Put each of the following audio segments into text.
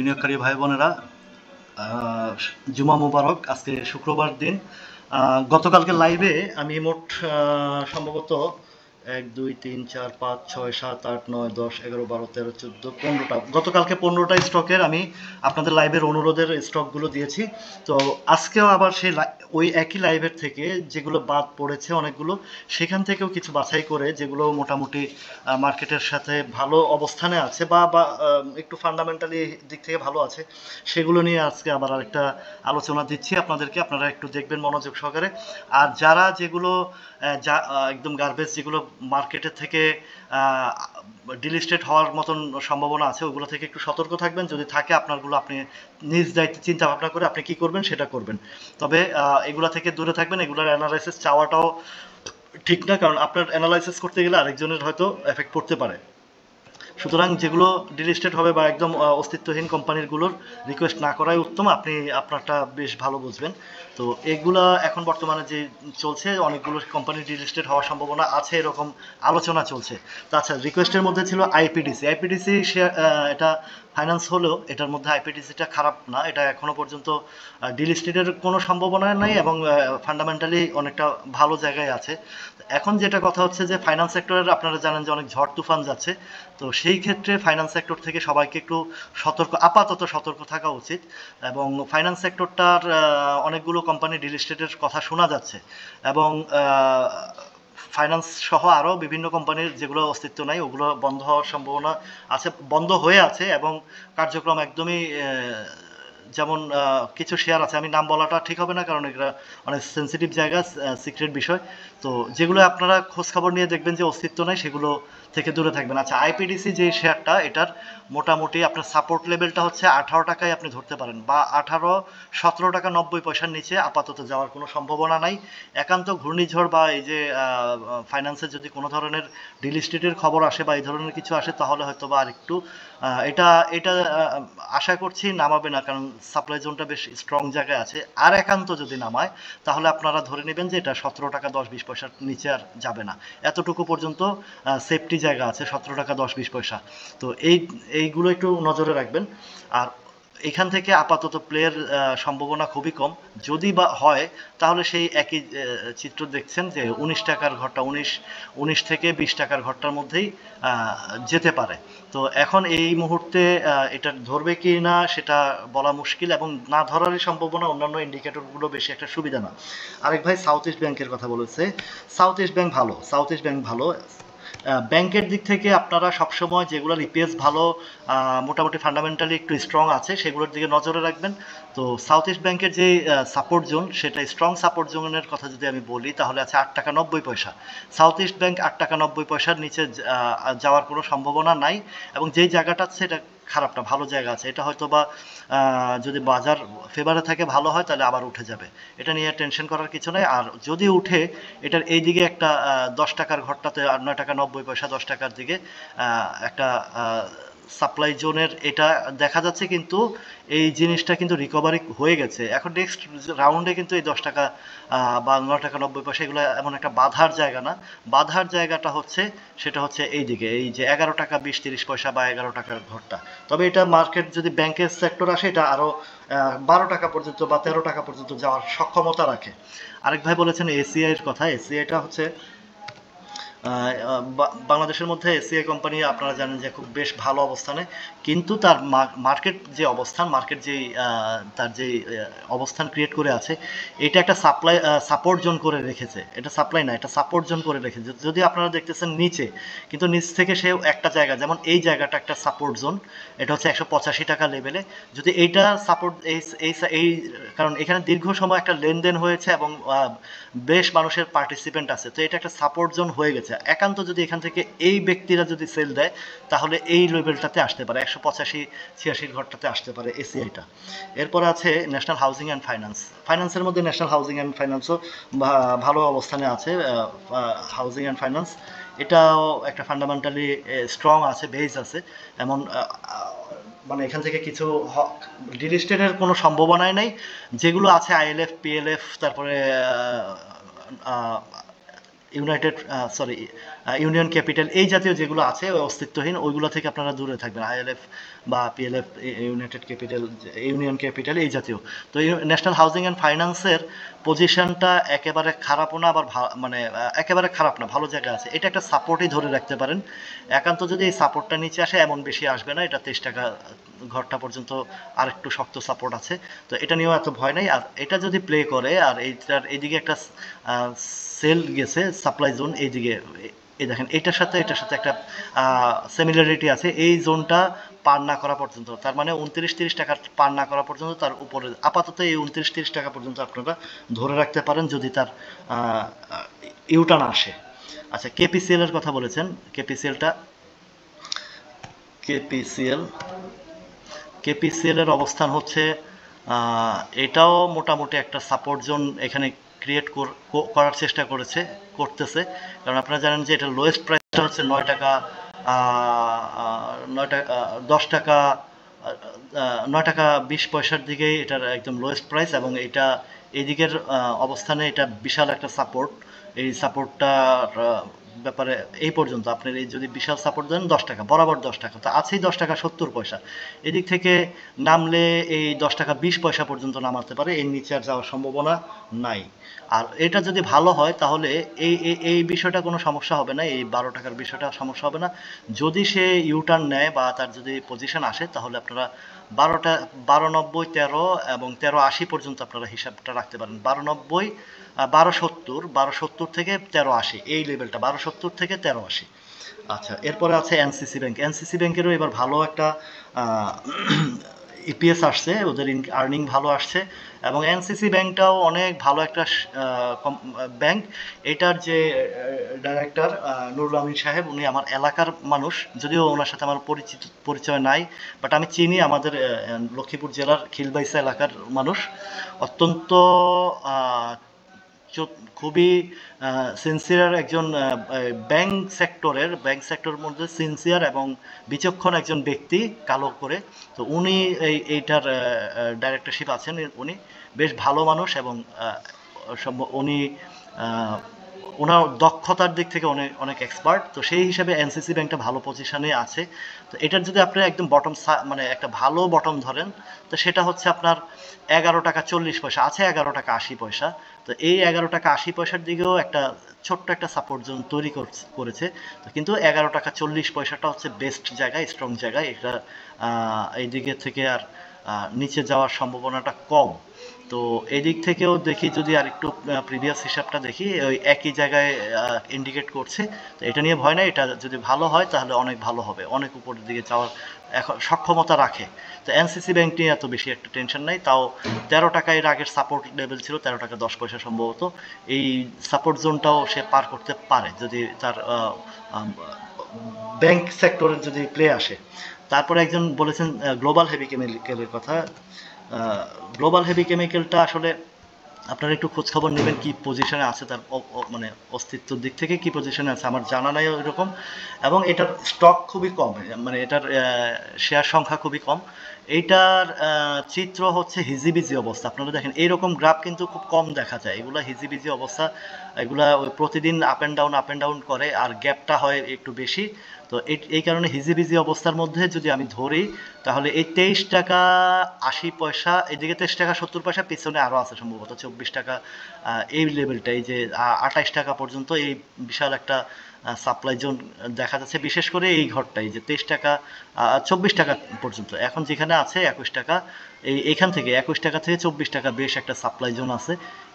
বিনিয়োগকারী ভাই বোনেরা, জুমা মুবারক। আজকে শুক্রবার দিন। গতকালকে লাইভে আমি মোট সম্ভবত 1 2 3 4 5 6 7 8 9 10 11 12 13 14 15টা, গতকালকে 15টা স্টকের আমি আপনাদের লাইভের অনুরোধের স্টকগুলো দিয়েছি। তো আজকেও আবার সেই ওই একই লাইভের থেকে যেগুলো বাদ পড়েছে অনেকগুলো, সেখান থেকেও কিছু বাছাই করে যেগুলো মোটামুটি মার্কেটের সাথে ভালো অবস্থানে আছে বা একটু ফান্ডামেন্টালি দিক থেকে ভালো আছে, সেগুলো নিয়ে আজকে আবার আরেকটা আলোচনা দিচ্ছি আপনাদেরকে। আপনারা একটু দেখবেন মনোযোগ সহকারে। আর যারা যেগুলো একদম গার্বেজ, যেগুলো মার্কেটের থেকে ডিলিস্টেড হওয়ার মতন সম্ভাবনা আছে, ওগুলো থেকে একটু সতর্ক থাকবেন। যদি থাকে আপনারগুলো আপনি নিজ দায়িত্বে চিন্তা ভাবনা করে আপনি কি করবেন সেটা করবেন। তবে এগুলা থেকে দূরে থাকবেন। এগুলোর অ্যানালাইসিস চাওয়াটাও ঠিক না, কারণ আপনার অ্যানালাইসিস করতে গেলে আরেকজনের হয়তো এফেক্ট পড়তে পারে। সুতরাং যেগুলো ডিলিস্টেড হবে বা একদম অস্তিত্বহীন কোম্পানিগুলোর রিকোয়েস্ট না করাই উত্তম। আপনি আপনারটা বেশ ভালো বুঝবেন। তো এগুলা এখন বর্তমানে যে চলছে, অনেকগুলো কোম্পানি ডিলিস্টেড হওয়ার সম্ভাবনা আছে এরকম আলোচনা চলছে। তো আচ্ছা, রিকোয়েস্টের মধ্যে ছিল আইপিডিসি। আইপিডিসি শেয়ার, এটা ফাইন্যান্স হলেও এটার মধ্যে আইপিডিসিটা খারাপ না। এটা এখনো পর্যন্ত ডিলিস্টেডের কোনো সম্ভাবনা নাই এবং ফান্ডামেন্টালি অনেকটা ভালো জায়গায় আছে। এখন যেটা কথা হচ্ছে যে ফাইন্যান্স সেক্টরের, আপনারা জানেন যে অনেক ঝড় তুফান যাচ্ছে। তো সেই ক্ষেত্রে ফাইন্যান্স সেক্টর থেকে সবাইকে একটু আপাতত সতর্ক থাকা উচিত। এবং ফাইন্যান্স সেক্টরটার অনেকগুলো কোম্পানি ডিলিস্টেডের কথা শোনা যাচ্ছে, এবং ফাইন্যান্স সহ আরও বিভিন্ন কোম্পানির যেগুলো অস্তিত্ব নাই ওগুলো বন্ধ হওয়ার সম্ভাবনা আছে, বন্ধ হয়ে আছে, এবং কার্যক্রম একদমই যেমন কিছু শেয়ার আছে, আমি নাম বলাটা ঠিক হবে না কারণ এটা অনেক সেন্সিটিভ জায়গা, সিক্রেট বিষয়। তো যেগুলো আপনারা খোঁজখবর নিয়ে দেখবেন যে অস্তিত্ব নাই, সেগুলো থেকে দূরে থাকবেন। আচ্ছা, আইপিডিসি যে শেয়ারটা, এটার মোটামুটি আপনার সাপোর্ট লেভেলটা হচ্ছে 18 টাকায় আপনি ধরতে পারেন, বা 17 টাকা 90 পয়সার নিচে আপাতত যাওয়ার কোনো সম্ভাবনা নাই। একান্ত ঘূর্ণিঝড় বা এই যে ফাইন্যান্সের যদি কোনো ধরনের ডিলিস্টেডের খবর আসে বা এই ধরনের কিছু আসে, তাহলে হয়তো বা আরেকটু এটা এটা আশা করছি নামাবে না, কারণ সাপ্লাই জোনটা বেশ স্ট্রং জায়গায় আছে। আর একান্ত যদি নামায়, তাহলে আপনারা ধরে নেবেন যে এটা 17 টাকা 10-20 পয়সার নিচে আর যাবে না। এতটুকু পর্যন্ত সেফটি জায়গা আছে, 17 টাকা 10-20 পয়সা। তো এইগুলো একটু নজরে রাখবেন। আর এখান থেকে আপাতত প্লেয়ের সম্ভাবনা খুবই কম। যদি বা হয়, তাহলে সেই একই চিত্র দেখছেন যে 19 টাকার ঘরটা 19 থেকে 20 টাকার ঘরটার মধ্যেই যেতে পারে। তো এখন এই মুহূর্তে এটা ধরবে কি না সেটা বলা মুশকিল, এবং না ধরারই সম্ভাবনা। অন্যান্য ইন্ডিকেটরগুলো বেশি একটা সুবিধা না। আরেক ভাই সাউথ ইস্ট ব্যাংকের কথা বলেছে। সাউথ ইস্ট ব্যাংক ভালো, সাউথ ইস্ট ব্যাংক ভালো। ব্যাংকের দিক থেকে আপনারা সবসময় যেগুলোর ইপিএস ভালো, মোটামুটি ফান্ডামেন্টালি একটু স্ট্রং আছে, সেগুলোর দিকে নজরে রাখবেন। তো সাউথ ইস্ট ব্যাংকের যে সাপোর্ট জোন, সেটা স্ট্রং সাপোর্ট জোনের কথা যদি আমি বলি, তাহলে আছে 8 টাকা 90 পয়সা। সাউথ ইস্ট ব্যাংক 8 টাকা 90 পয়সার নিচে যাওয়ার কোনো সম্ভাবনা নাই। এবং যেই জায়গাটা আছে এটা খারাপ না, ভালো জায়গা আছে। এটা হয়তো বা যদি বাজার ফেভারে থাকে, ভালো হয়, তাহলে আবার উঠে যাবে। এটা নিয়ে টেনশন করার কিছু নাই। আর যদি উঠে, এটার এই দিকে একটা 10 টাকার ঘরটাতে 9 টাকা 90 পয়সা, 10 টাকার দিকে একটা সাপ্লাই জোনের এটা দেখা যাচ্ছে, কিন্তু এই জিনিসটা কিন্তু রিকভারি হয়ে গেছে। এখন নেক্সট রাউন্ডে কিন্তু এই 10 টাকা বা 9 টাকা 90 পয়সা, এগুলো এমন একটা বাধার জায়গা না। বাধার জায়গাটা হচ্ছে, সেটা হচ্ছে এই দিকে, এই যে 11 টাকা 20-30 পয়সা বা 11 টাকার ঘরটা। তবে এটা মার্কেট যদি ব্যাংকের সেক্টর আসে, এটা আরও 12 টাকা পর্যন্ত বা 13 টাকা পর্যন্ত যাওয়ার সক্ষমতা রাখে। আরেক ভাই বলেছেন এসিআই এর কথা। এসিআইটা হচ্ছে বাংলাদেশের মধ্যে এসিআই কোম্পানি, আপনারা জানেন যে খুব বেশ ভালো অবস্থানে, কিন্তু তার মার্কেট যে অবস্থান, মার্কেট যেই তার যেই অবস্থান ক্রিয়েট করে আছে, এটা একটা সাপোর্ট জোন করে রেখেছে। এটা সাপ্লাই না, এটা সাপোর্ট জোন করে রেখেছে। যদি আপনারা দেখতেছেন নিচে, কিন্তু নিচ থেকে সে একটা জায়গা, যেমন এই জায়গাটা একটা সাপোর্ট জোন, এটা হচ্ছে 185 টাকা লেভেলে। যদি এইটা সাপোর্ট, এই কারণ এখানে দীর্ঘ সময় একটা লেনদেন হয়েছে এবং বেশ মানুষের পার্টিসিপেন্ট আছে, তো এটা একটা সাপোর্ট জোন হয়ে গেছে। একান্ত যদি এখান থেকে এই ব্যক্তিরা যদি সেল দেয়, তাহলে এই লেভেলটাতে আসতে পারে, 185-86 ঘরটাতে আসতে পারে এসিআইটা। এরপর আছে ন্যাশনাল হাউজিং অ্যান্ড ফাইন্যান্স। ফাইন্যান্সের মধ্যে ন্যাশনাল হাউজিং অ্যান্ড ফাইন্যান্সও ভালো অবস্থানে আছে। হাউজিং অ্যান্ড ফাইন্যান্স এটাও একটা ফান্ডামেন্টালি স্ট্রং আছে, বেস আছে। এমন মানে এখান থেকে কিছু ডিলিস্টেডের কোনো সম্ভাবনাই নেই। যেগুলো আছে আইএলএফ, পিএলএফ, তারপরে ইউনাইটেড সরি ইউনিয়ন ক্যাপিটাল এই জাতীয় যেগুলো আছে ওই অস্তিত্বহীন ওইগুলো থেকে আপনারা দূরে থাকবেন, আইএলএফ বা PLF, United capital, union capital এই জাতীয়। তো ন্যাশনাল হাউজিং অ্যান্ড ফাইন্যান্সের পজিশনটা একেবারে খারাপও না, আবার মানে একেবারে খারাপ না, ভালো জায়গা আছে। এটা একটা সাপোর্টই ধরে রাখতে পারেন। একান্ত যদি এই সাপোর্টটা নিচে আসে, এমন বেশি আসবে না, এটা 23 টাকা ঘরটা পর্যন্ত আর একটু শক্ত সাপোর্ট আছে, তো এটা নিয়েও এত ভয় নেই। আর এটা যদি প্লে করে আর এইটার এইদিকে একটা সেল গেছে সাপ্লাই জোন এইদিকে, এই দেখেন এটার সাথে একটা সিমিলারিটি আছে, এই জোনটা পার না করা পর্যন্ত, তার মানে 29-30 টাকা পার না করা পর্যন্ত তার উপরে আপাতত এই 29-30 টাকা পর্যন্ত আপনারা ধরে রাখতে পারেন যদি তার ইউটার্ন আসে। আচ্ছা, কেপিসিএল এর কথা বলেছেন, কেপিসিএল এর অবস্থান হচ্ছে এটাও মোটামুটি একটা সাপোর্ট জোন এখানে ক্রিয়েট করার চেষ্টা করতেছে, কারণ আপনারা জানেন যে এটা লোয়েস্ট প্রাইসটা হচ্ছে 9 টাকা 10 টাকা 9 টাকা 20 পয়সার দিকেই এটার একদম লোয়েস্ট প্রাইস, এবং এটা এই দিকের অবস্থানে এটা বিশাল একটা সাপোর্ট। এই সাপোর্টটার ব্যাপারে এই পর্যন্ত আপনার এই যদি বিশাল সাপোর্ট দেন 10 টাকা বরাবর 10 টাকা, তো আছেই 10 টাকা 70 পয়সা, এদিক থেকে নামলে এই 10 টাকা 20 পয়সা পর্যন্ত নামাতে পারে, এর নিচে আর যাওয়ার সম্ভাবনা নাই। আর এটা যদি ভালো হয় তাহলে এই এই বিষয়টা কোনো সমস্যা হবে না, এই 12 টাকার বিষয়টা সমস্যা হবে না। যদি সে ইউটার্ন নেয় বা তার যদি পজিশন আসে তাহলে আপনারা 12.90, 13 এবং 13.80 পর্যন্ত আপনারা হিসাবটা রাখতে পারেন। 12.90, 12.70 থেকে 13.80 এই লেভেলটা, 12.70 থেকে 13.80। আচ্ছা, এরপরে আছে এনসিসি ব্যাংক। এনসিসি ব্যাংকেরও এবার ভালো একটা ইপিএস আসছে, ওদের আর্নিং ভালো আসছে, এবং এনসিসি ব্যাংকটাও অনেক ভালো একটা ব্যাংক। এটার যে ডাইরেক্টর নুরুল আমিন সাহেব, উনি আমার এলাকার মানুষ, যদিও ওনার সাথে আমার পরিচয় নাই, বাট আমি চিনি, আমাদের লক্ষ্মীপুর জেলার খিলবাইসা এলাকার মানুষ, অত্যন্ত খুবই সিনসিয়ার একজন, ব্যাংক সেক্টরের মধ্যে সিনসিয়ার এবং বিচক্ষণ একজন ব্যক্তি, কালো করে। তো উনি এইটার ডাইরেক্টরশিপ আছেন, উনি বেশ ভালো মানুষ, এবং উনি ওনার দক্ষতার দিক থেকে অনেক অনেক এক্সপার্ট, তো সেই হিসাবে এনসিসি ব্যাংকটা ভালো পজিশনে আছে। তো এটার যদি আপনি একদম বটম মানে একটা ভালো বটম ধরেন, তো সেটা হচ্ছে আপনার 11 টাকা 40 পয়সা আছে, 11 টাকা 80 পয়সা। তো এই 11 টাকা 80 পয়সার দিকেও একটা ছোট্ট একটা সাপোর্ট জোন তৈরি করেছে। তো কিন্তু 11 টাকা 40 পয়সাটা হচ্ছে বেস্ট জায়গায়, স্ট্রং জায়গায়, এটা এই দিকে থেকে আর নিচে যাওয়ার সম্ভাবনাটা কম। তো এদিক থেকেও দেখি, যদি আর একটু প্রিভিয়াস হিসাবটা দেখি, ওই একই জায়গায় ইন্ডিকেট করছে, তো এটা নিয়ে ভয় নাই, এটা যদি ভালো হয় তাহলে অনেক ভালো হবে, অনেক উপরের দিকে যাওয়ার এখন সক্ষমতা রাখে। তো এনসিসি ব্যাংক নিয়ে এত বেশি একটা টেনশন নাই। তাও 13 টাকা এর আগের সাপোর্ট লেভেল ছিল 13 টাকা 10 পয়সা সম্ভবত, এই সাপোর্ট জোনটাও সে পার করতে পারে যদি তার ব্যাংক সেক্টরের যদি প্লে আসে। তারপরে একজন বলেছেন গ্লোবাল হেভি কেমিক্যালের কথা। গ্লোবাল হেভি কেমিক্যালটা আসলে আপনারা একটু খোঁজ খবর নেবেন কি পজিশনে আছে, তার মানে অস্তিত্বের দিক থেকে কি পজিশনে আছে, আমার জানা নাই এরকম, এবং এটার স্টক খুবই কম, মানে এটার শেয়ার সংখ্যা খুবই কম। এইটার চিত্র হচ্ছে হিজিবিজি অবস্থা, আপনারা দেখেন এইরকম গ্রাফ কিন্তু খুব কম দেখা যায়, এগুলা হিজিবিজি অবস্থা, এগুলা প্রতিদিন আপ অ্যান্ড ডাউন করে, আর গ্যাপটা হয় একটু বেশি। তো এই কারণে হিজিবিজি অবস্থার মধ্যে যদি আমি ধরি, তাহলে এই 23 টাকা 80 পয়সা, এদিকে 23 টাকা 70 পয়সা, পিছনে আরও আছে সম্ভবত 24 টাকা, এই লেভেলটা, এই যে 28 টাকা পর্যন্ত এই বিশাল একটা সাপ্লাই জোন দেখা যাচ্ছে, বিশেষ করে এই ঘরটাই যে 23 টাকা 24 টাকা পর্যন্ত, এখন যেখানে আছে 21 টাকা, এইখান থেকে 21 টাকা থেকে 24 টাকা বেশ একটা সাপ্লাই জোন আছে।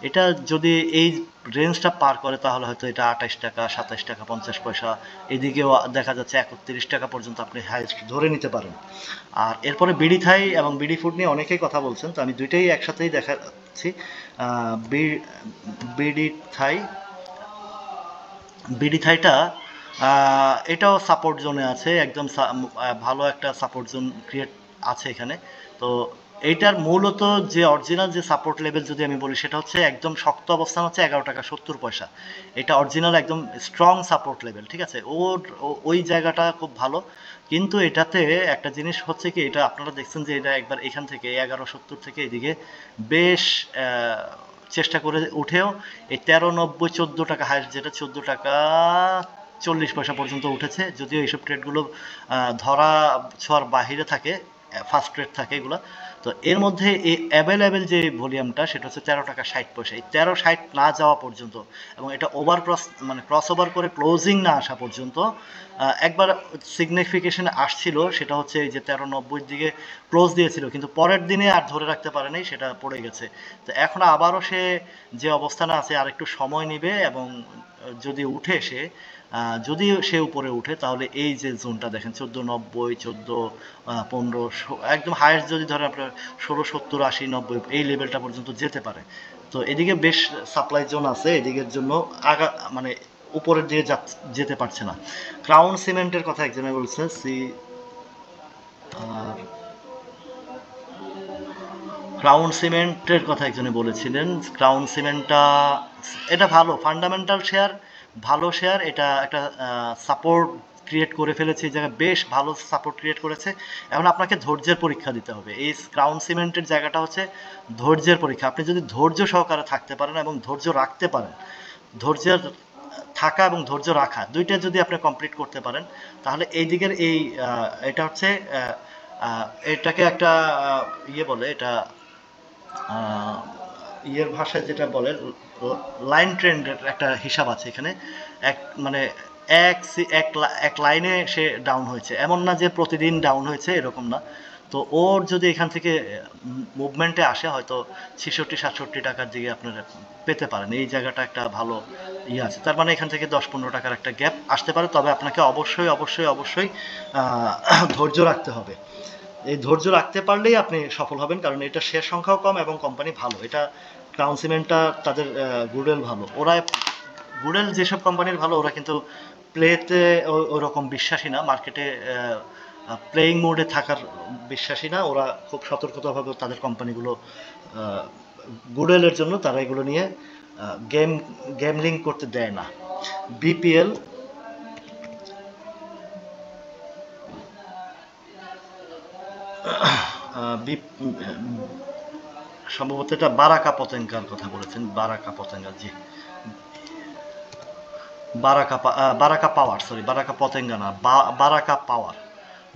এটা যদি এই রেঞ্জটা পার করে তাহলে হয়তো এটা 28 টাকা 27 টাকা 50 পয়সা, এদিকেও দেখা যাচ্ছে 31 টাকা পর্যন্ত আপনি হাইয়েস্ট ধরে নিতে পারেন। আর এরপরে বিডি থাই এবং বিডি ফুড নিয়ে অনেকেই কথা বলছেন, তো আমি দুইটাই একসাথেই দেখাচ্ছি। বিডি থাই বিডি থাইটা এটাও সাপোর্ট জোনে আছে, একদম ভালো একটা সাপোর্ট জোন ক্রিয়েট আছে এখানে। তো এইটার মূলত যে অরিজিনাল যে সাপোর্ট লেভেল যদি আমি বলি, সেটা হচ্ছে একদম শক্ত অবস্থান হচ্ছে 11 টাকা 70 পয়সা, এটা অরিজিনাল একদম স্ট্রং সাপোর্ট লেভেল, ঠিক আছে, ওই জায়গাটা খুব ভালো। কিন্তু এটাতে একটা জিনিস হচ্ছে কি, এটা আপনারা দেখছেন যে এটা একবার এখান থেকে 11.70 থেকে এদিকে বেশ চেষ্টা করে উঠেও এই 13.90 14 টাকা হাইস্ট, যেটা 14 টাকা 40 পয়সা পর্যন্ত উঠেছে। যদিও এইসব ট্রেডগুলো ধরা ছোঁয়ার বাহিরে থাকে, ফার্স্ট ট্রেড থাকে এগুলো। তো এর মধ্যে এই অ্যাভেলেবেল যে ভলিউমটা সেটা হচ্ছে 13 টাকা 60 পয়সা। এই 13.60 না যাওয়া পর্যন্ত এবং এটা ওভার ক্রস মানে ক্রস ওভার করে ক্লোজিং না আসা পর্যন্ত একবার সিগনিফিকেশন আসছিল, সেটা হচ্ছে এই যে 13.90 দিকে ক্লোজ দিয়েছিল, কিন্তু পরের দিনে আর ধরে রাখতে পারে নাই, সেটা পড়ে গেছে। তো এখন আবারও সে যে অবস্থানে আছে আর একটু সময় নেবে, এবং যদি উঠে সে যদি সে উপরে উঠে তাহলে এই যে জোনটা দেখেন 14.90 14 15 একদম হাইয়েস্ট যদি ধরেন আপনার 16 70 80 90 এই লেভেলটা পর্যন্ত যেতে পারে। তো এদিকে বেশ সাপ্লাই জোন আছে, এদিকের জন্য মানে উপরের দিকে যেতে পারছে না। ক্রাউন সিমেন্টের কথা একজনে বলছে আর ক্রাউন সিমেন্টের কথা একজনে বলেছিলেন। ক্রাউন সিমেন্টটা এটা ভালো ফান্ডামেন্টাল শেয়ার, ভালো শেয়ার, এটা একটা সাপোর্ট ক্রিয়েট করে ফেলেছে, এই জায়গায় বেশ ভালো সাপোর্ট ক্রিয়েট করেছে। এখন আপনাকে ধৈর্যের পরীক্ষা দিতে হবে। এই ক্রাউন সিমেন্টের জায়গাটা হচ্ছে ধৈর্যের পরীক্ষা। আপনি যদি ধৈর্য সহকারে থাকতে পারেন এবং ধৈর্য রাখতে পারেন, ধৈর্যের থাকা এবং ধৈর্য রাখা দুইটা যদি আপনি কমপ্লিট করতে পারেন, তাহলে এই দিকের এই এটা হচ্ছে এটাকে একটা ইয়ে বলে, এটা ইয়ের ভাষায় যেটা বলে লাইন ট্রেন্ডের একটা হিসাব আছে এখানে। এক মানে এক লাইনে সে ডাউন হয়েছে, এমন না যে প্রতিদিন ডাউন হয়েছে, এরকম না। তো ওর যদি এখান থেকে মুভমেন্টে আসে হয়তো 66-67 টাকার দিকে আপনারা পেতে পারেন। এই জায়গাটা একটা ভালো ইয়ে আছে, তার মানে এখান থেকে 10-15 টাকার একটা গ্যাপ আসতে পারে। তবে আপনাকে অবশ্যই অবশ্যই অবশ্যই ধৈর্য রাখতে হবে। এই ধৈর্য রাখতে পারলেই আপনি সফল হবেন, কারণ এটা শেয়ার সংখ্যাও কম এবং কোম্পানি ভালো। এটা ক্রাউন সিমেন্টটা তাদের গুডউইল ভালো। ওরা গুডউইল যেসব কোম্পানির ভালো, ওরা কিন্তু প্লেতে ওরকম বিশ্বাসী না, মার্কেটে প্লেয়িং মোডে থাকার বিশ্বাসী না। ওরা খুব সতর্কতাভাবে তাদের কোম্পানিগুলো গুডউইলের জন্য তারা এগুলো নিয়ে গেমলিং করতে দেয় না। বিপিএল সম্ভবত এটা বারাকা পতেঙ্গার কথা বলেছেন, বারাকা পতেঙ্গা, জি বারাকা পাওয়ার, সরি বারাকা পতেঙ্গা না, বারাকা পাওয়ার,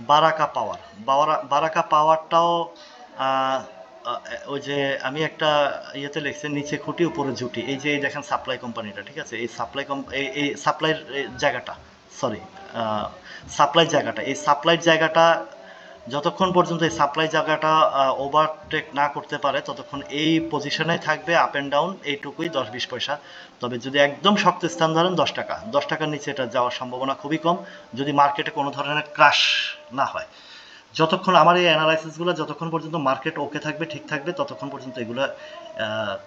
বারাকা পাওয়ার, বারাকা পাওয়ারটাও ওই যে আমি একটা ইয়েতে লিখছি নিচে খুঁটি উপরে জুটি, এই যে দেখেন সাপ্লাই কোম্পানিটা, ঠিক আছে, এই সাপ্লাইয়ের জায়গাটা, সরি সাপ্লাই জায়গাটা, এই সাপ্লাই জায়গাটা যতক্ষণ পর্যন্ত এই সাপ্লাই জায়গাটা ওভারটেক না করতে পারে ততক্ষণ এই পজিশনে থাকবে, আপ অ্যান্ড ডাউন এইটুকুই 10-20 পয়সা। তবে যদি একদম শক্ত স্থান ধরেন 10 টাকা, 10 টাকার নিচে এটা যাওয়ার সম্ভাবনা খুবই কম, যদি মার্কেটে কোনো ধরনের ক্রাশ না হয়। যতক্ষণ আমার এই অ্যানালাইসিসগুলো যতক্ষণ পর্যন্ত মার্কেট ওকে থাকবে, ঠিক থাকবে, ততক্ষণ পর্যন্ত এগুলো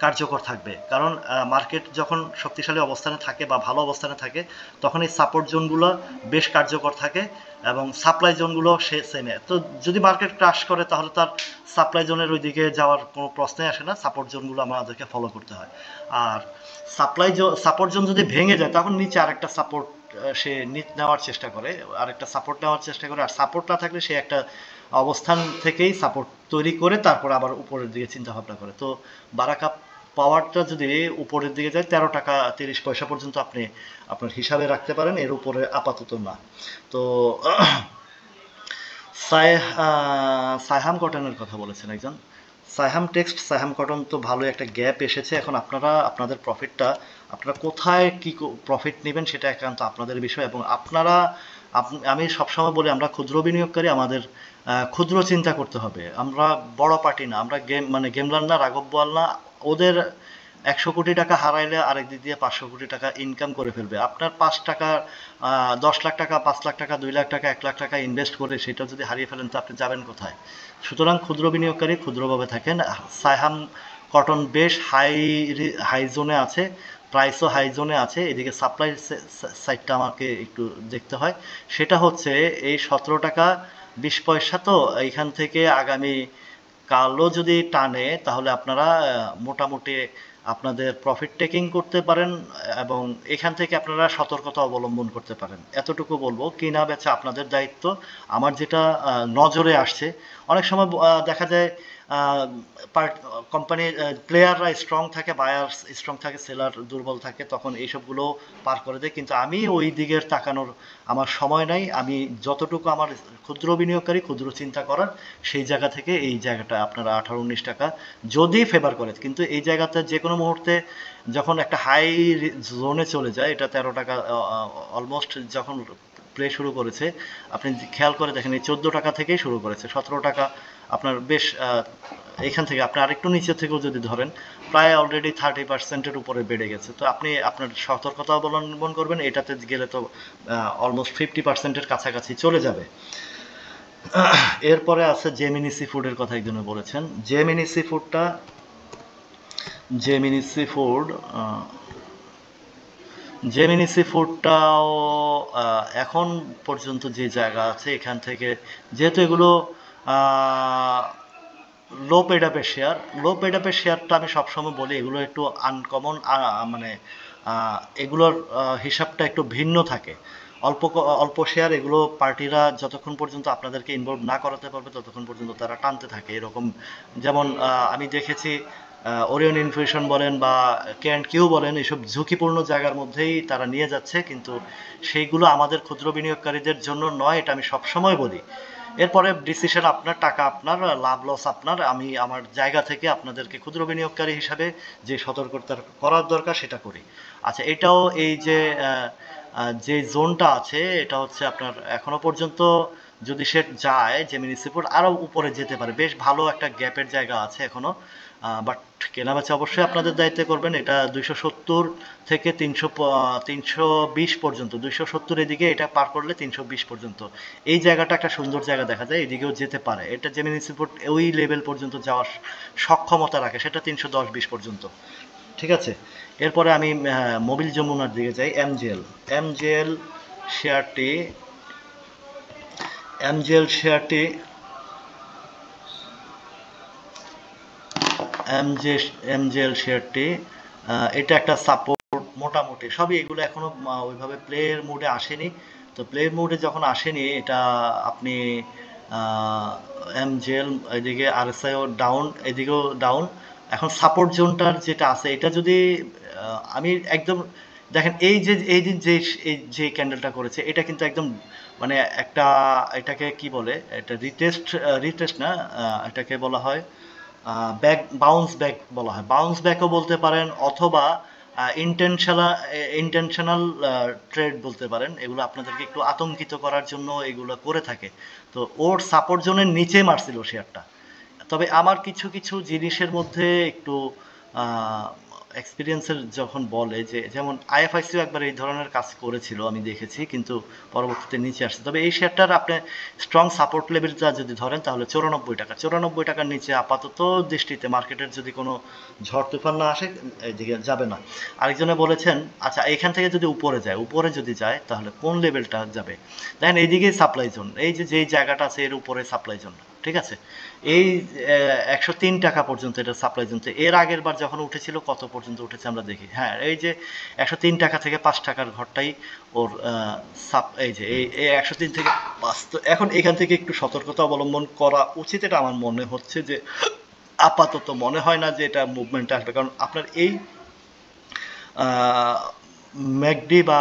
কার্যকর থাকবে। কারণ মার্কেট যখন শক্তিশালী অবস্থানে থাকে বা ভালো অবস্থানে থাকে, তখন এই সাপোর্ট জোনগুলো বেশ কার্যকর থাকে এবং সাপ্লাই জোনগুলো সেমে। তো যদি মার্কেট ক্রাশ করে তাহলে তার সাপ্লাই জোনের ওই দিকে যাওয়ার কোনো প্রশ্নই আসে না, সাপোর্ট জোনগুলো আমাদেরকে ফলো করতে হয়। আর সাপোর্ট জোন যদি ভেঙে যায় তখন নিচে আরেকটা সাপোর্ট সে নেওয়ার চেষ্টা করে, আরেকটা সাপোর্ট নেওয়ার চেষ্টা করে। আর সাপোর্ট না থাকলে সে একটা অবস্থান থেকেই সাপোর্ট তৈরি করে তারপর আবার উপরের দিকে চিন্তা ভাবনা করে। তো বারাকা পাওয়ারটা যদি উপরের দিকে যায় 13 টাকা 30 পয়সা পর্যন্ত আপনি আপনার হিসাবে রাখতে পারেন, এর উপরে আপাতত না। তো সাইহাম কটনের কথা বলেছেন একজন, সাইহাম টেক্সট, সাইহাম কটন তো ভালো একটা গ্যাপ এসেছে। এখন আপনারা আপনাদের প্রফিটটা আপনারা কোথায় কি প্রফিট নেবেন সেটা একান্ত আপনাদের বিষয়। এবং আপনারা আমি সবসময় বলি আমরা ক্ষুদ্র বিনিয়োগকারী, আমাদের ক্ষুদ্র চিন্তা করতে হবে। আমরা বড় পার্টি না, আমরা গেমলার না, রাঘব বোয়াল না। ওদের 100 কোটি টাকা হারাইলে আরেক দিক দিয়ে 500 কোটি টাকা ইনকাম করে ফেলবে। আপনার 5 টাকা 10 লাখ টাকা 5 লাখ টাকা 2 লাখ টাকা 1 লাখ টাকা ইনভেস্ট করে সেটা যদি হারিয়ে ফেলেন তো আপনি যাবেন কোথায়? সুতরাং ক্ষুদ্র বিনিয়োগকারী ক্ষুদ্রভাবে থাকেন। সাইহাম কটন বেশ হাই জোনে আছে, প্রাইসও হাই জোনে আছে। এদিকে সাপ্লাই সাইডটা আমাকে একটু দেখতে হয়, সেটা হচ্ছে এই 17 টাকা 20 পয়সা। তো এইখান থেকে আগামী কালও যদি টানে তাহলে আপনারা মোটামুটি আপনাদের প্রফিট টেকিং করতে পারেন এবং এখান থেকে আপনারা সতর্কতা অবলম্বন করতে পারেন। এতটুকু বলবো, কিনা বেচা আপনাদের দায়িত্ব। আমার যেটা নজরে আসছে, অনেক সময় দেখা যায় কোম্পানির প্লেয়াররা স্ট্রং থাকে, বায়ার স্ট্রং থাকে, সেলার দুর্বল থাকে, তখন এইসবগুলো পার করে দেয়। কিন্তু আমি ওই দিকের তাকানোর আমার সময় নাই। আমি যতটুকু আমার ক্ষুদ্র বিনিয়োগকারী, ক্ষুদ্র চিন্তা করার, সেই জায়গা থেকে এই জায়গাটা আপনারা 18-19 টাকা যদি ফেভার করে, কিন্তু এই জায়গাতে যে কোনো মুহূর্তে যখন একটা হাই জোনে চলে যায়, এটা 13 টাকা অলমোস্ট যখন প্লে শুরু করেছে, আপনি খেয়াল করে দেখেন এই 14 টাকা থেকেই শুরু করেছে, 17 টাকা আপনার বেশ এখান থেকে আপনি আরেকটু নিচে থেকেও যদি ধরেন, প্রায় অলরেডি 30% উপরে বেড়ে গেছে। তো আপনি আপনার সতর্কতা অবলম্বন করবেন, এটাতে গেলে তো অলমোস্ট 50%-এর কাছাকাছি চলে যাবে। এরপরে আছে জেমিনি সি ফুডের কথা একজনে বলেছেন। জেমিনি সি ফুডটা, Gemini sea food, Gemini sea ফুডটাও এখন পর্যন্ত যে জায়গা আছে এখান থেকে, যেহেতু এগুলো লো পেড আপের শেয়ার, লো পেড আপের শেয়ারটা আমি সবসময় বলি এগুলো একটু আনকমন, মানে এগুলোর হিসাবটা একটু ভিন্ন থাকে। অল্প অল্প শেয়ার, এগুলো পার্টিরা যতক্ষণ পর্যন্ত আপনাদেরকে ইনভলভ না করাতে পারবে ততক্ষণ পর্যন্ত তারা টানতে থাকে এরকম। যেমন আমি দেখেছি ওরিয়ন ইনফিউশন বলেন বা K&Q বলেন, এসব ঝুঁকিপূর্ণ জায়গার মধ্যেই তারা নিয়ে যাচ্ছে, কিন্তু সেইগুলো আমাদের ক্ষুদ্র বিনিয়োগকারীদের জন্য নয়, এটা আমি সবসময় বলি। এরপরে ডিসিশন আপনার, টাকা আপনার, লাভ লস আপনার। আমি আমার জায়গা থেকে আপনাদেরকে ক্ষুদ্র বিনিয়োগকারী হিসাবে যে সতর্কতা করার দরকার সেটা করি। আচ্ছা, এটাও এই যে যে জোনটা আছে, এটা হচ্ছে আপনার এখনো পর্যন্ত যদি সে যায় জেমিনি সিফুড আরো উপরে যেতে পারে, বেশ ভালো একটা গ্যাপের জায়গা আছে এখনো। বাট কেনাবেচা অবশ্যই আপনাদের দায়িত্বে করবেন। এটা 270 থেকে 320 পর্যন্ত, 270 এদিকে এটা পার করলে 320 পর্যন্ত এই জায়গাটা একটা সুন্দর জায়গা দেখা যায়, এদিকেও যেতে পারে। এটা জেমিনি সিফুড ওই লেভেল পর্যন্ত যাওয়ার সক্ষমতা রাখে, সেটা 310-20 পর্যন্ত। ঠিক আছে, এরপরে আমি মোবিল যমুনার দিকে যাই। এমজেএল, এমজেএল শেয়ারটি, এমজেএল শেয়ারটি, এমজেএল শেয়ারটি, এটা একটা সাপোর্ট মোটামুটি সবই, এগুলো এখনো ওইভাবে প্লের মুডে আসেনি। তো প্লের মুডে যখন আসেনি, এটা আপনি এমজেএল এদিকে আরএসআইও ডাউন, এদিকেও ডাউন। এখন সাপোর্ট জোনটার যেটা আছে, এটা যদি আমি একদম দেখেন, এই যে ক্যান্ডেলটা করেছে, এটা কিন্তু একদম মানে একটা, এটাকে কি বলে, এটা রিটেস্ট, রিটেস্ট না, এটাকে বলা হয় ব্যাক, বাউন্স ব্যাক বলা হয়, বাউন্স ব্যাকও বলতে পারেন, অথবা ইন্টেনশনাল, ইন্টেনশনাল ট্রেড বলতে পারেন। এগুলো আপনাদেরকে একটু আতঙ্কিত করার জন্য এগুলো করে থাকে। তো ওর সাপোর্ট জোনের নিচে মারছিল শেয়ারটা। তবে আমার কিছু কিছু জিনিসের মধ্যে একটু এক্সপিরিয়েন্সের যখন বলে যে, যেমন আইএফআইসিও একবার এই ধরনের কাজ করেছিল আমি দেখেছি, কিন্তু পরবর্তীতে নিচে আসছে। তবে এই শেয়ারটার আপনি স্ট্রং সাপোর্ট লেভেলটা যদি ধরেন তাহলে 94 টাকা, 94 টাকার নিচে আপাতত দৃষ্টিতে মার্কেটের যদি কোনো ঝড় তুফান না আসে এইদিকে যাবে না। আরেকজনে বলেছেন, আচ্ছা এখান থেকে যদি উপরে যায়, উপরে যদি যায় তাহলে কোন লেভেলটা যাবে? দেখেন এইদিকে সাপ্লাই জোন, এই যে যেই জায়গাটা আছে এর উপরে সাপ্লাই জোন, ঠিক আছে? এই 103 টাকা পর্যন্ত এটা সাপ্লাই জোন। এর আগের বার যখন উঠেছিল কত পর্যন্ত উঠেছে আমরা দেখি, হ্যাঁ এই যে 103 টাকা থেকে 5 টাকার ঘরটাই ওর এই যে এই 103 থেকে 5। তো এখন এখান থেকে একটু সতর্কতা অবলম্বন করা উচিত, এটা আমার মনে হচ্ছে যে আপাতত মনে হয় না যে এটা মুভমেন্ট আসবে, কারণ আপনার এই ম্যাকডি বা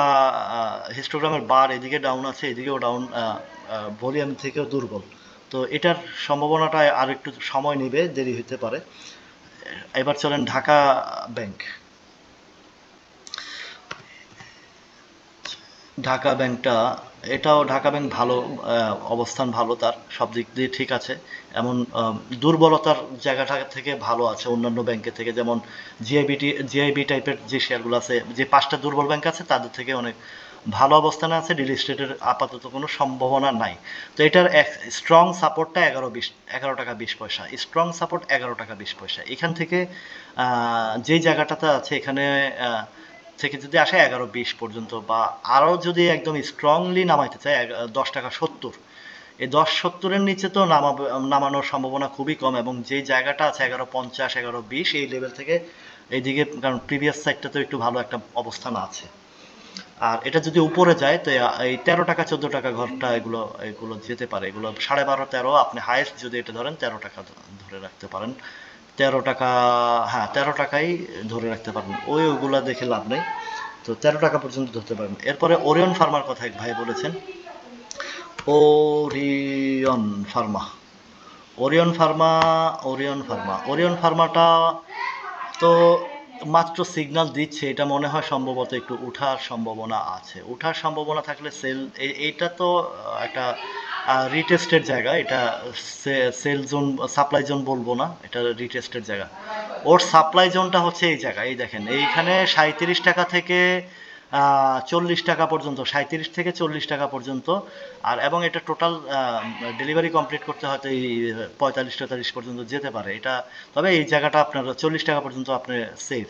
হিস্টোগ্রামের বার এদিকে ডাউন আছে, এদিকেও ডাউন, ভলিউম থেকেও দুর্বল। তো এটার সম্ভাবনাটা আর একটু সময় নেবে, দেরি হতে পারে। এবার চলেন ঢাকা ব্যাংক। ঢাকা ব্যাংকটা, এটাও ঢাকা ব্যাংক ভালো, অবস্থান ভালো, তার সব দিক দিয়ে ঠিক আছে। এমন দুর্বলতার জায়গাটা থেকে ভালো আছে অন্যান্য ব্যাংকের থেকে, যেমন জিআইবি টাইপের যে শেয়ারগুলো আছে, যে 5টা দুর্বল ব্যাংক আছে তাদের থেকে অনেক ভালো অবস্থানে আছে। রিয়েল এস্টেটের আপাতত কোনো সম্ভাবনা নাই। তো এটার স্ট্রং সাপোর্টটা 11 টাকা 20 পয়সা, স্ট্রং সাপোর্ট 11 টাকা 20 পয়সা। এখান থেকে যেই জায়গাটাতে আছে এখানে থেকে যদি আসে 11-20 পর্যন্ত, বা আরও যদি একদম স্ট্রংলি নামাইতে চায় 10 টাকা 70, এই 10.70-এর নিচে তো নামানোর সম্ভাবনা খুবই কম, এবং যে জায়গাটা আছে 11.50 11.20 এই লেভেল থেকে এইদিকে, কারণ প্রিভিয়াস সাইডটা তো একটু ভালো একটা অবস্থান আছে। আর এটা যদি উপরে যায় তো এই 13 টাকা 14 টাকা ঘরটা এগুলো এগুলো যেতে পারে, এগুলো 12.5 13, আপনি হাইয়েস্ট যদি এটা ধরেন 13 টাকা ধরে রাখতে পারেন। 13 টাকা, হ্যাঁ 13 টাকাই ধরে রাখতে পারবেন, ওইগুলা দেখে লাভ নেই। তো 13 টাকা পর্যন্ত ধরতে পারবেন। এরপরে ওরিয়ন ফার্মার কথা এক ভাই বলেছেন, ওরিয়ন ফার্মা, ওরিয়ন ফার্মাটা তো মাত্র সিগন্যাল দিচ্ছে, এটা মনে হয় সম্ভবত একটু উঠার সম্ভাবনা আছে। উঠার সম্ভাবনা থাকলে সেল, এইটা তো একটা রিটেস্টেড জায়গা, এটা সেল জোন সাপ্লাই জোন বলবো না, এটা রিটেস্টেড জায়গা। ওর সাপ্লাই জোনটা হচ্ছে এই জায়গা, এই দেখেন এইখানে 37 টাকা থেকে 40 টাকা পর্যন্ত, 37 থেকে 40 টাকা পর্যন্ত। আর এবং এটা টোটাল ডেলিভারি কমপ্লিট করতে হয়তো এই 45-43 পর্যন্ত যেতে পারে এটা। তবে এই জায়গাটা আপনার 40 টাকা পর্যন্ত আপনি সেফ,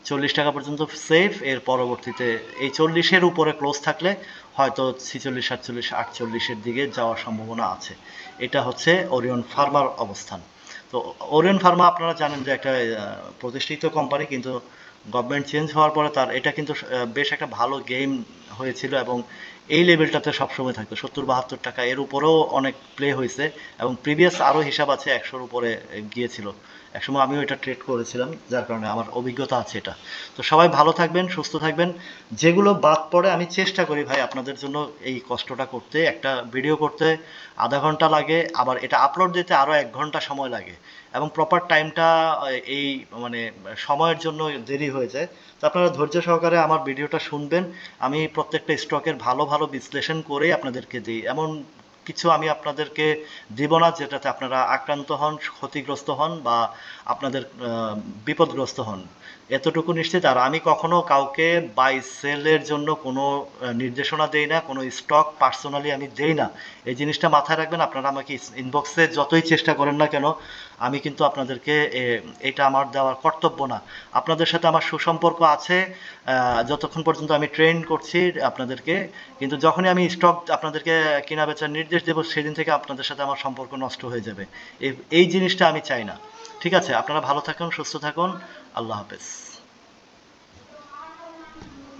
40 টাকা পর্যন্ত সেফ। এর পরবর্তীতে এই 40-এর উপরে ক্লোজ থাকলে হয়তো 46 47 48-এর দিকে যাওয়ার সম্ভাবনা আছে। এটা হচ্ছে ওরিয়ন ফার্মার অবস্থান। তো ওরিয়ন ফার্মা আপনারা জানেন যে একটা প্রতিষ্ঠিত কোম্পানি, কিন্তু গভর্নমেন্ট চেঞ্জ হওয়ার পরে তার এটা কিন্তু বেশ একটা ভালো গেম হয়েছিল, এবং এই লেভেলটাতে সবসময় থাকতো 70-72 টাকা, এর উপরেও অনেক প্লে হয়েছে, এবং প্রিভিয়াস আরও হিসাব আছে 100-র উপরে গিয়েছিল একসময়। আমিও এটা ট্রেড করেছিলাম, যার কারণে আমার অভিজ্ঞতা আছে এটা। তো সবাই ভালো থাকবেন, সুস্থ থাকবেন। যেগুলো বাদ পড়ে আমি চেষ্টা করি ভাই আপনাদের জন্য এই কষ্টটা করতে, একটা ভিডিও করতে আধা ঘন্টা লাগে, আবার এটা আপলোড দিতে আরও 1 ঘন্টা সময় লাগে, এবং প্রপার টাইমটা এই মানে সময়ের জন্য দেরি হয়ে যায়। তো আপনারা ধৈর্য সহকারে আমার ভিডিওটা শুনবেন। আমি প্রত্যেকটা স্টকের ভালো ভালো বিশ্লেষণ করে আপনাদেরকে দিই, এমন কিছু আমি আপনাদেরকে দিব না যেটাতে আপনারা আক্রান্ত হন, ক্ষতিগ্রস্ত হন, বা আপনাদের বিপদগ্রস্ত হন, এতটুকু নিশ্চিত। আর আমি কখনো কাউকে বাই সেলের জন্য কোনো নির্দেশনা দেই না, কোনো স্টক পার্সোনালি আমি দেই না, এই জিনিসটা মাথায় রাখবেন। আপনারা আমাকে ইনবক্সে যতই চেষ্টা করেন না কেন, আমি কিন্তু আপনাদেরকে এটা আমার দেওয়ার কর্তব্য না। আপনাদের সাথে আমার সুসম্পর্ক আছে যতক্ষণ পর্যন্ত আমি ট্রেন করছি আপনাদেরকে, কিন্তু যখনই আমি স্টক আপনাদেরকে কেনা বেচার নির্দেশ দেবো, সেদিন থেকে আপনাদের সাথে আমার সম্পর্ক নষ্ট হয়ে যাবে। এই জিনিসটা আমি চাই না। ঠিক আছে, আপনারা ভালো থাকুন, সুস্থ থাকুন, আল্লাহ হাফেজ।